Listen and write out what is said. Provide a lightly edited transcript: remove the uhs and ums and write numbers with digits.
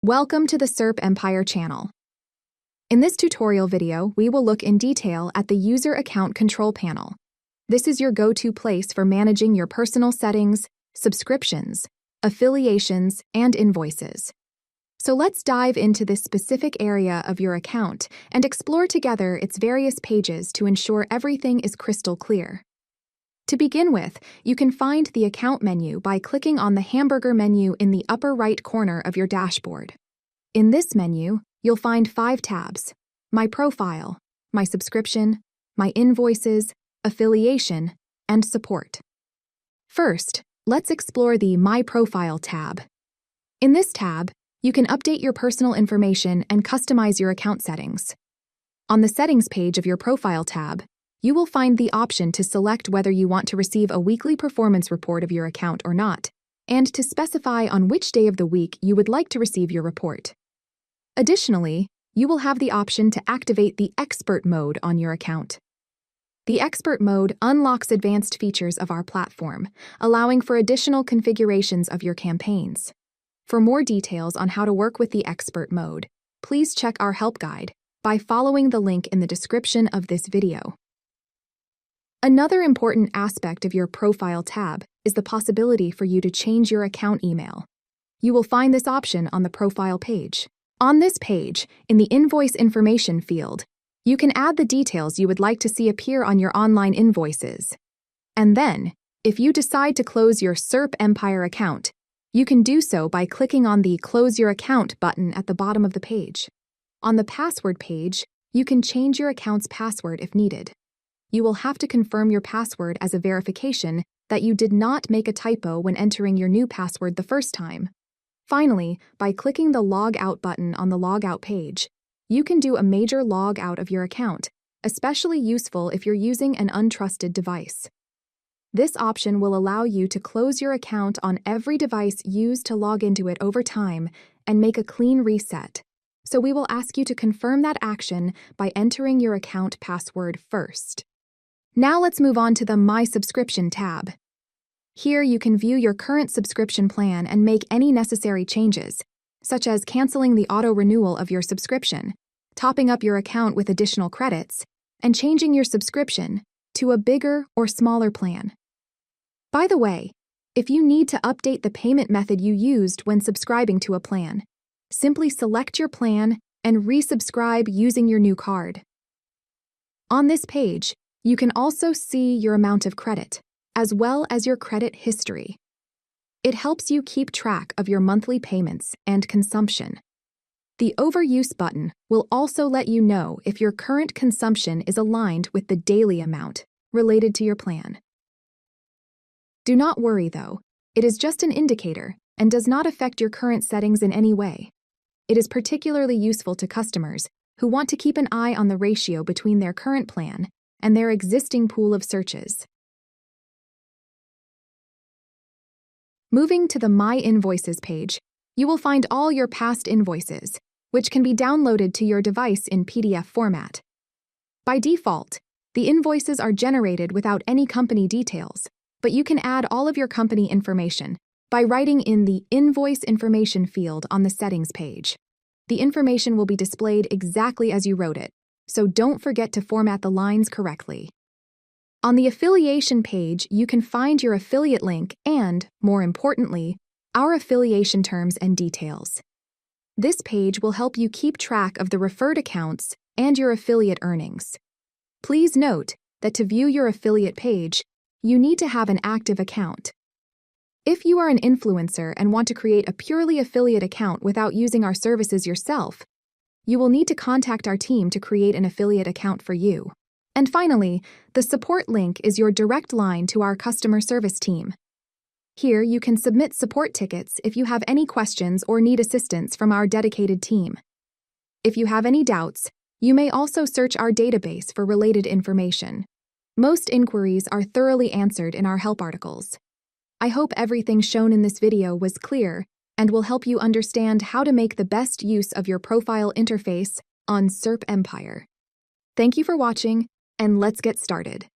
Welcome to the Serp Empire channel. In this tutorial video, we will look in detail at the User Account Control panel. This is your go-to place for managing your personal settings, subscriptions, affiliations, and invoices. So let's dive into this specific area of your account and explore together its various pages to ensure everything is crystal clear. To begin with, you can find the Account menu by clicking on the hamburger menu in the upper right corner of your dashboard. In this menu, you'll find 5 tabs: My Profile, My Subscription, My Invoices, Affiliation, and Support. First, let's explore the My Profile tab. In this tab, you can update your personal information and customize your account settings. On the Settings page of your Profile tab, you will find the option to select whether you want to receive a weekly performance report of your account or not, and to specify on which day of the week you would like to receive your report. Additionally, you will have the option to activate the Expert mode on your account. The Expert mode unlocks advanced features of our platform, allowing for additional configurations of your campaigns. For more details on how to work with the Expert mode, please check our help guide by following the link in the description of this video. Another important aspect of your Profile tab is the possibility for you to change your account email. You will find this option on the Profile page. On this page, in the Invoice Information field, you can add the details you would like to see appear on your online invoices. And then, if you decide to close your Serp Empire account, you can do so by clicking on the Close Your Account button at the bottom of the page. On the Password page, you can change your account's password if needed. You will have to confirm your password as a verification that you did not make a typo when entering your new password the first time. Finally, by clicking the Log Out button on the Log Out page, you can do a major log out of your account, especially useful if you're using an untrusted device. This option will allow you to close your account on every device used to log into it over time and make a clean reset. So we will ask you to confirm that action by entering your account password first. Now let's move on to the My Subscription tab. Here you can view your current subscription plan and make any necessary changes, such as canceling the auto-renewal of your subscription, topping up your account with additional credits, and changing your subscription to a bigger or smaller plan. By the way, if you need to update the payment method you used when subscribing to a plan, simply select your plan and resubscribe using your new card. On this page, you can also see your amount of credit, as well as your credit history. It helps you keep track of your monthly payments and consumption. The Overuse button will also let you know if your current consumption is aligned with the daily amount related to your plan. Do not worry, though. It is just an indicator and does not affect your current settings in any way. It is particularly useful to customers who want to keep an eye on the ratio between their current plan and their existing pool of searches. Moving to the My Invoices page, you will find all your past invoices, which can be downloaded to your device in PDF format. By default, the invoices are generated without any company details, but you can add all of your company information by writing in the Invoice Information field on the Settings page. The information will be displayed exactly as you wrote it, so don't forget to format the lines correctly. On the Affiliation page, you can find your affiliate link and, more importantly, our affiliation terms and details. This page will help you keep track of the referred accounts and your affiliate earnings. Please note that to view your affiliate page, you need to have an active account. If you are an influencer and want to create a purely affiliate account without using our services yourself, you will need to contact our team to create an affiliate account for you. And finally, the support link is your direct line to our customer service team. Here you can submit support tickets if you have any questions or need assistance from our dedicated team. If you have any doubts, you may also search our database for related information. Most inquiries are thoroughly answered in our help articles. I hope everything shown in this video was clear and will help you understand how to make the best use of your profile interface on Serp Empire. Thank you for watching, and let's get started.